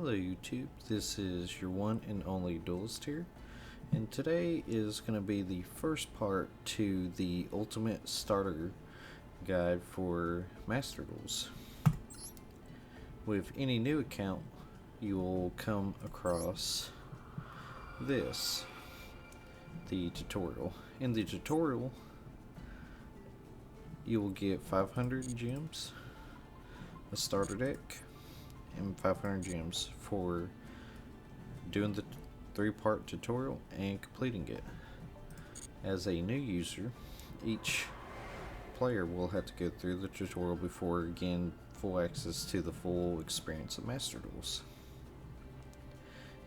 Hello YouTube, this is your one and only duelist here, and today is going to be the first part to the ultimate starter guide for Master Duels. With any new account, you will come across this, the tutorial. In the tutorial, you will get 500 gems, a starter deck, and 500 gems for doing the 3-part tutorial and completing it. As a new user, each player will have to go through the tutorial before getting full access to the full experience of Master Duels.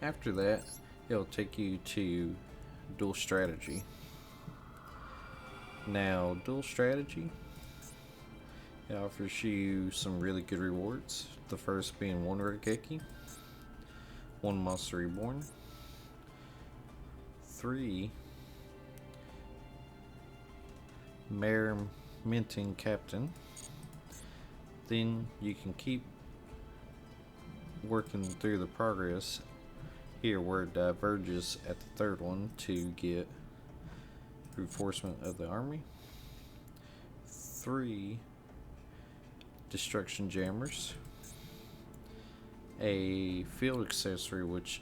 After that, it'll take you to Duel Strategy. Now, Duel Strategy, it offers you some really good rewards. The first being 1 Regeki, 1 Monster Reborn, 3 Mare Minting Captain. Then you can keep working through the progress here where it diverges at the 3rd one to get reinforcement of the army, 3 Destruction Jammers, a field accessory, which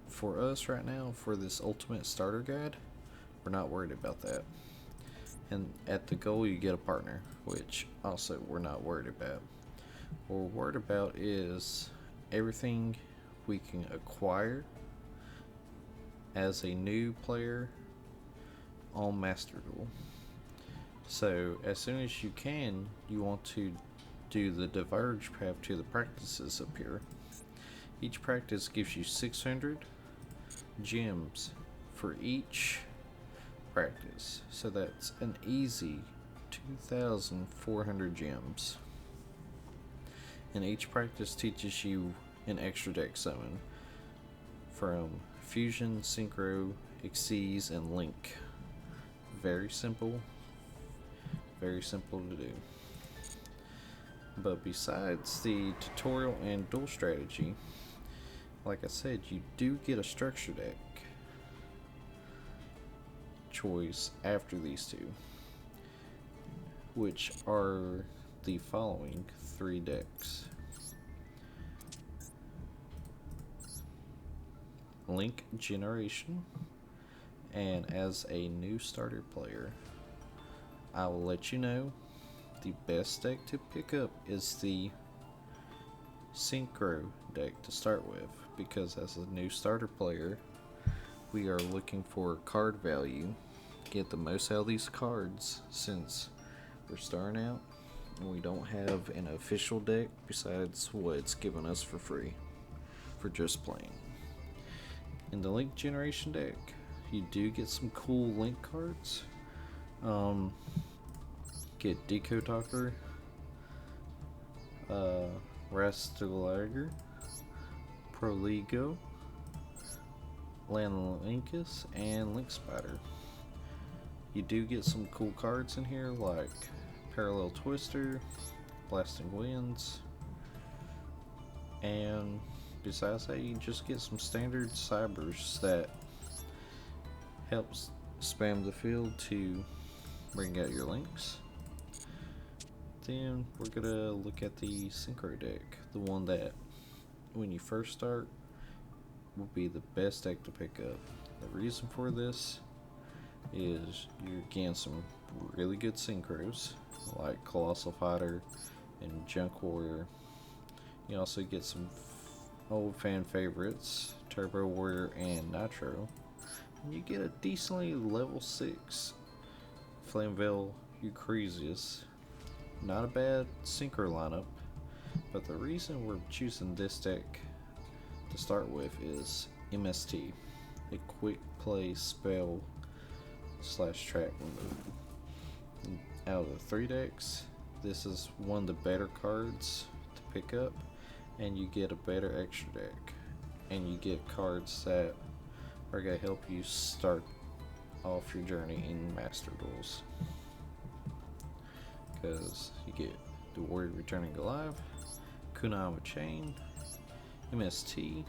for us right now, for this ultimate starter guide, we're not worried about that. And at the goal you get a partner, which also we're not worried about. What we're worried about is everything we can acquire as a new player on Master Duel. So as soon as you can, you want to do the diverge path to the practices up here. Each practice gives you 600 gems for each practice, so that's an easy 2,400 gems. And each practice teaches you an extra deck summon from Fusion, Synchro, Xyz, and Link. Very simple to do. But besides the tutorial and duel strategy, like I said, you do get a structure deck choice after these two, which are the following 3 decks. Link Generation, and as a new starter player, I will let you know the best deck to pick up is the Synchro deck to start with, because as a new starter player, we are looking for card value, get the most out of these cards since we're starting out and we don't have an official deck besides what it's given us for free for just playing. In the Link Generation deck, you do get some cool Link cards. Get Deco Talker, Rastalager, Proligo, Landlinkus, and Link Spider. You do get some cool cards in here like Parallel Twister, Blasting Winds, and besides that, you just get some standard cybers that helps spam the field to bring out your links. Then we're gonna look at the Synchro deck, the one that when you first start will be the best deck to pick up. The reason for this is you're getting some really good synchros like Colossal Fighter and Junk Warrior. You also get some old fan favorites, Turbo Warrior and Nitro. And you get a decently level 6 Flamvell Eucresius. Not a bad synchro lineup, but the reason we're choosing this deck to start with is MST, a quick play spell / track removal. Out of the 3 decks, this is one of the better cards to pick up, and you get a better extra deck, and you get cards that are going to help you start off your journey in Master Duels. Because you get the Warrior Returning Alive, Kunama Chain, MST,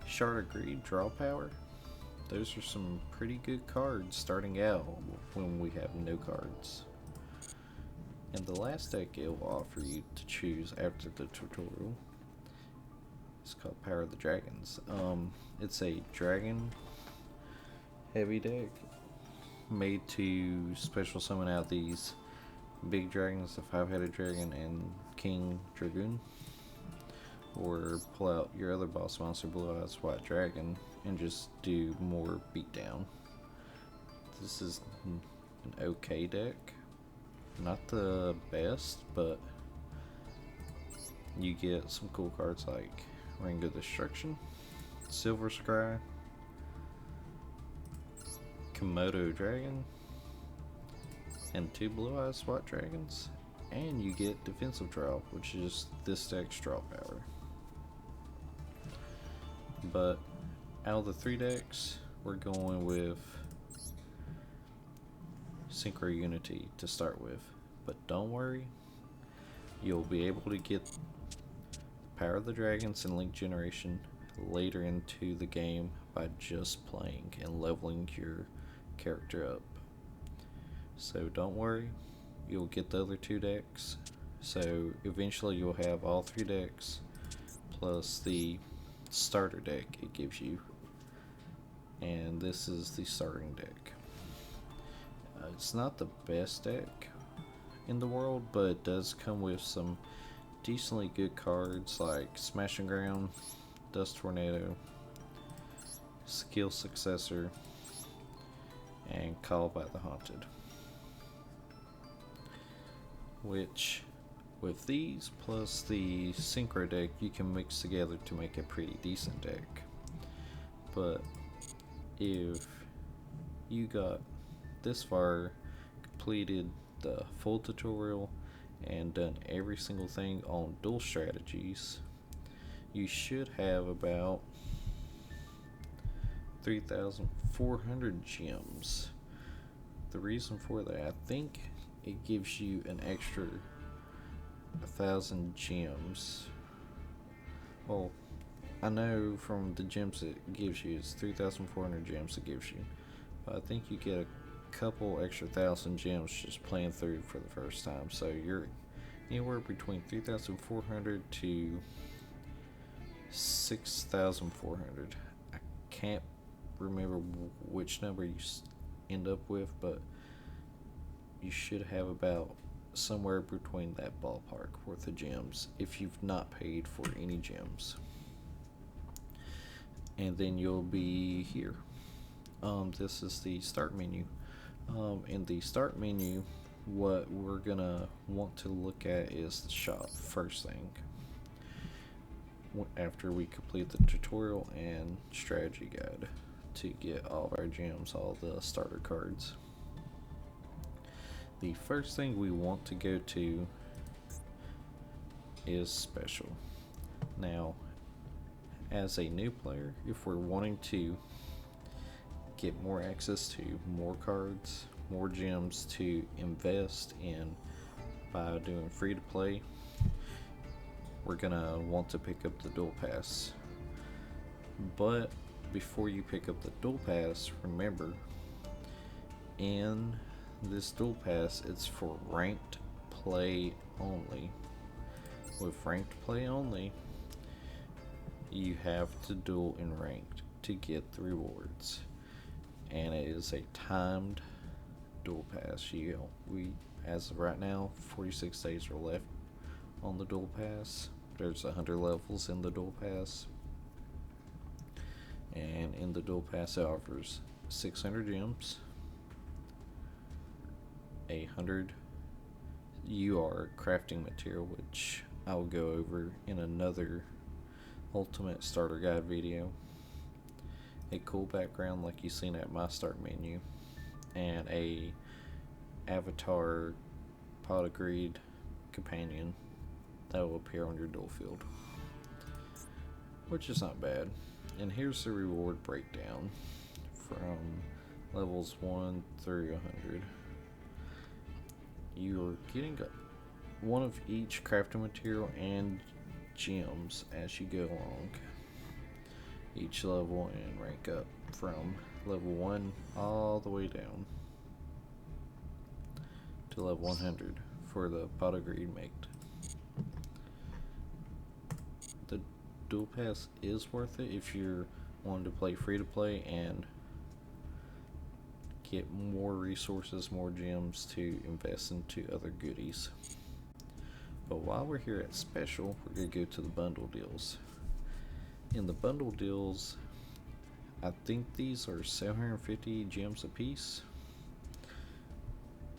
Shard of Greed, Draw Power. Those are some pretty good cards starting out when we have no cards. And the last deck it will offer you to choose after the tutorial is called Power of the Dragons. It's a dragon heavy deck made to special summon out these big dragons, the 5-headed dragon and King Dragoon, or pull out your other boss monster, Blue Eyes White Dragon, and just do more beatdown. This is an okay deck, not the best, but you get some cool cards like Ring of Destruction, Silver Scry, Komodo Dragon, and 2 Blue Eyes White Dragons, and you get Defensive Draw, which is this deck's draw power. But out of the 3 decks, we're going with Synchro Unity to start with. But don't worry, you'll be able to get Power of the Dragons and Link Generation later into the game by just playing and leveling your character up. So don't worry, you'll get the other 2 decks. So eventually you'll have all 3 decks plus the starter deck it gives you. And this is the starting deck. It's not the best deck in the world, but it does come with some decently good cards like Smash and Ground, Dust Tornado, Skill Successor, and Call by the Haunted. Which, with these plus the Synchro deck, you can mix together to make a pretty decent deck. But if you got this far, completed the full tutorial, and done every single thing on duel strategies, you should have about 3,400 gems. The reason for that, I think it gives you an extra 1,000 gems. Well, I know from the gems it gives you, it's 3,400 gems it gives you. But I think you get a couple extra 1,000 gems just playing through for the first time. So you're anywhere between 3,400 to 6,400. I can't remember which number you end up with, but you should have about somewhere between that ballpark worth of gems if you've not paid for any gems. And then you'll be here. This is the start menu. In the start menu, what we're gonna want to look at is the shop first thing, after we complete the tutorial and strategy guide to get all of our gems, all the starter cards. The first thing we want to go to is special. Now, as a new player, if we're wanting to get more access to more cards, more gems to invest in by doing free to play, we're gonna want to pick up the Duel Pass. But before you pick up the Duel Pass, remember, in this Duel Pass, it's for ranked play only. With ranked play only, you have to duel in ranked to get the rewards, and it is a timed Duel Pass. As of right now, 46 days are left on the Duel Pass. There's 100 levels in the Duel Pass, and in the Duel Pass it offers 600 gems, 100 UR crafting material, which I will go over in another Ultimate Starter Guide video, a cool background like you've seen at my start menu, and a avatar Pot of Greed companion that will appear on your duel field, which is not bad. And here's the reward breakdown from levels 1 through 100. You're getting one of each crafting material, and gems as you go along each level and rank up from level 1 all the way down to level 100 for the pot of greed mate. The duel pass is worth it if you're wanting to play free to play and get more resources, more gems to invest into other goodies. But while we're here at special, we're going to go to the bundle deals. In the bundle deals, I think these are 750 gems a piece,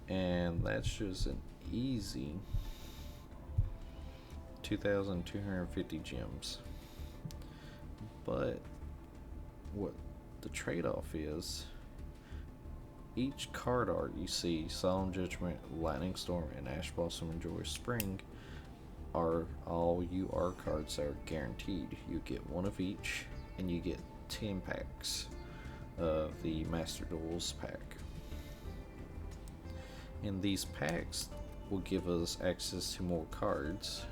and that's just an easy 2,250 gems. But what the trade-off is, each card art you see, Solemn Judgment, Lightning Storm, and Ash Blossom and Joyous Spring, are all UR cards that are guaranteed. You get one of each, and you get 10 packs of the Master Duels pack. And these packs will give us access to more cards.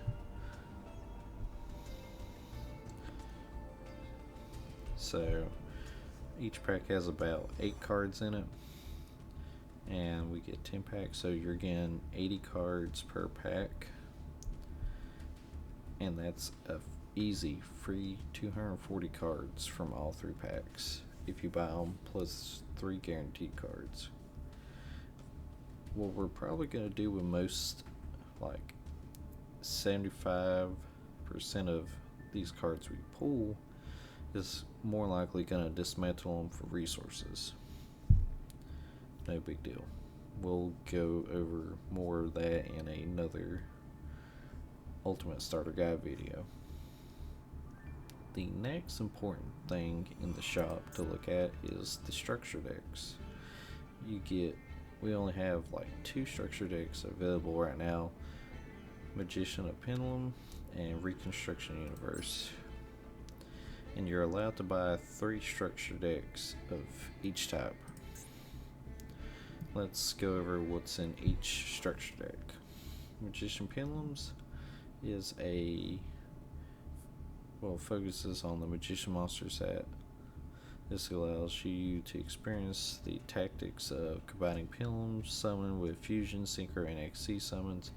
So each pack has about 8 cards in it, and we get 10 packs, so you're getting 80 cards per pack, and that's a easy free 240 cards from all 3 packs if you buy them, plus 3 guaranteed cards. What we're probably going to do with most, like 75% of these cards we pull, is more likely going to dismantle them for resources. No big deal. We'll go over more of that in another Ultimate Starter Guide video. The next important thing in the shop to look at is the structure decks. We only have like 2 structure decks available right now: Magician of Pendulum and Reconstruction Universe. And you're allowed to buy 3 structure decks of each type. Let's go over what's in each structure deck. Magician Pendulums is focuses on the Magician monster set. This allows you to experience the tactics of combining pendulums, summon with fusion, synchro, and XC summons.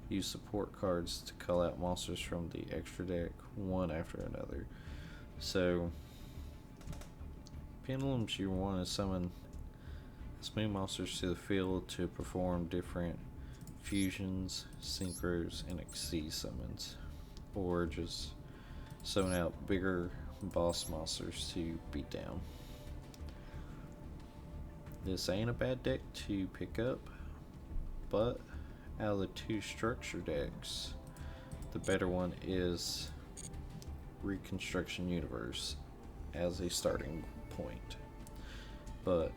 Use support cards to call out monsters from the extra deck one after another. So, pendulums, you want to summon as many monsters to the field to perform different fusions, synchros, and XC summons, or just summon out bigger boss monsters to beat down. This ain't a bad deck to pick up, but out of the 2 structure decks, the better one is Reconstruction Universe as a starting point. But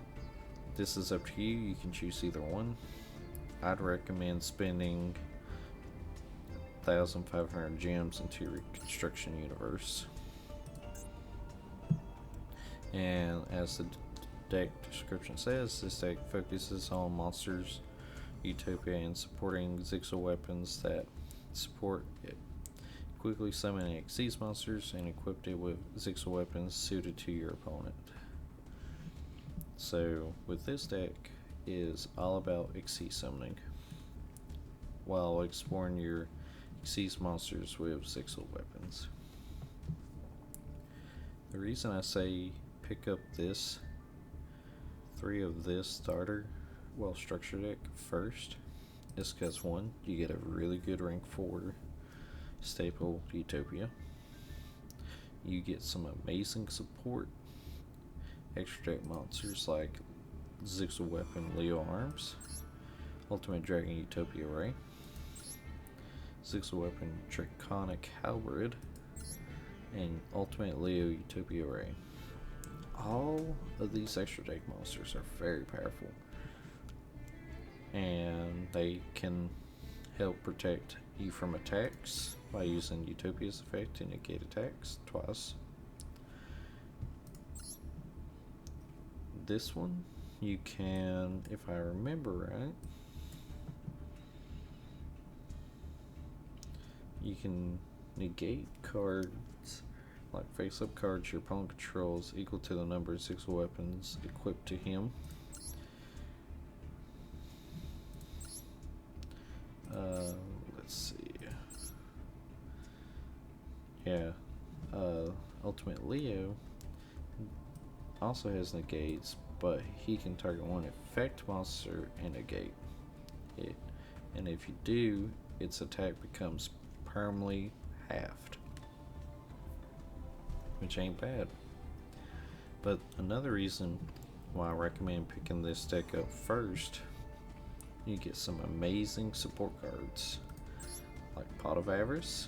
this is up to you. You can choose either one. I'd recommend spending 1,500 gems into Reconstruction Universe. And as the deck description says, this deck focuses on monsters, Utopia, and supporting Zixel weapons that support it. Quickly summon and exceeds monsters and equip it with Zixel weapons suited to your opponent. So with this deck is all about Xyz summoning while exploring your Xyz monsters with Zixel weapons. The reason I say pick up 3 of this starter structure deck first is because 1, you get a really good rank 4 staple Utopia. You get some amazing support extra deck monsters like Zixel Weapon Leo Arms, Ultimate Dragon Utopia Ray, Zixel Weapon Draconic Halberd, and Ultimate Leo Utopia Ray. All of these extra deck monsters are very powerful, and they can help protect you from attacks by using Utopia's effect to negate attacks twice. This one, you can, if I remember right, you can negate cards like face-up cards your opponent controls equal to the number of Zixel weapons equipped to him. Let's see. Yeah, Ultimate Leo also has negates, but he can target one effect monster and negate it. And if you do, its attack becomes permanently halved, which ain't bad. But another reason why I recommend picking this deck up first, you get some amazing support cards like Pot of Avarice,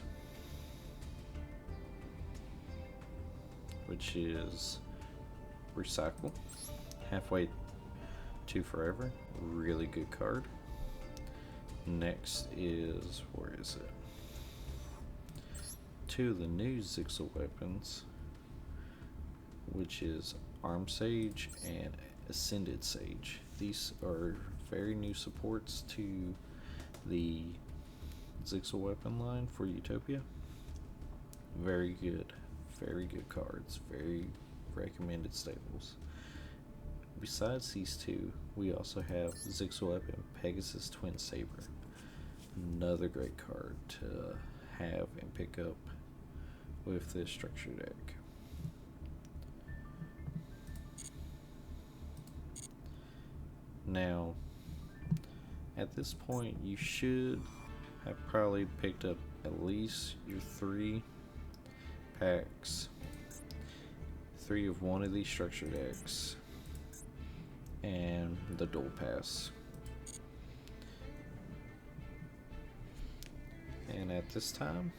which is recycle halfway to forever, really good card. Next is, where is it? Two of the new Zixel weapons, which is Arm Sage and Ascended Sage. These are very new supports to the Zixel weapon line for Utopia. Very good cards, very recommended staples. Besides these two, we also have Zixel weapon Pegasus Twin Saber. Another great card to have and pick up with this structure deck. Now, at this point, you should have probably picked up at least your 3 packs, 3 of one of these structure decks, and the Duel Pass. And at this time,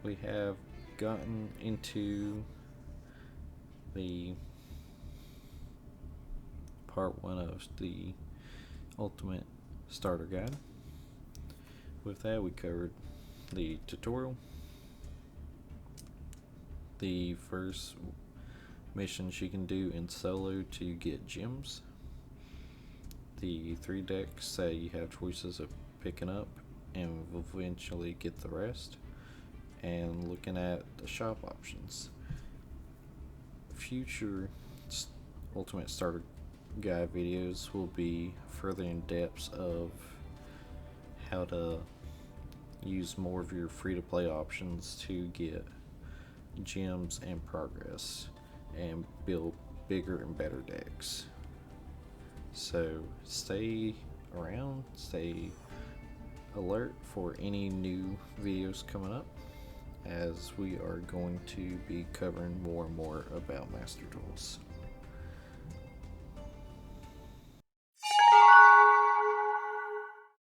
we have gotten into the part 1 of the Ultimate Starter Guide. With that, we covered the tutorial, the first missions you can do in solo to get gems, the 3 decks that you have choices of picking up and eventually get the rest, and looking at the shop options. Future Ultimate Starter Guide videos will be further in depth of how to use more of your free-to-play options to get gems and progress and build bigger and better decks. So stay around, stay alert for any new videos coming up, as we are going to be covering more and more about Master Duels.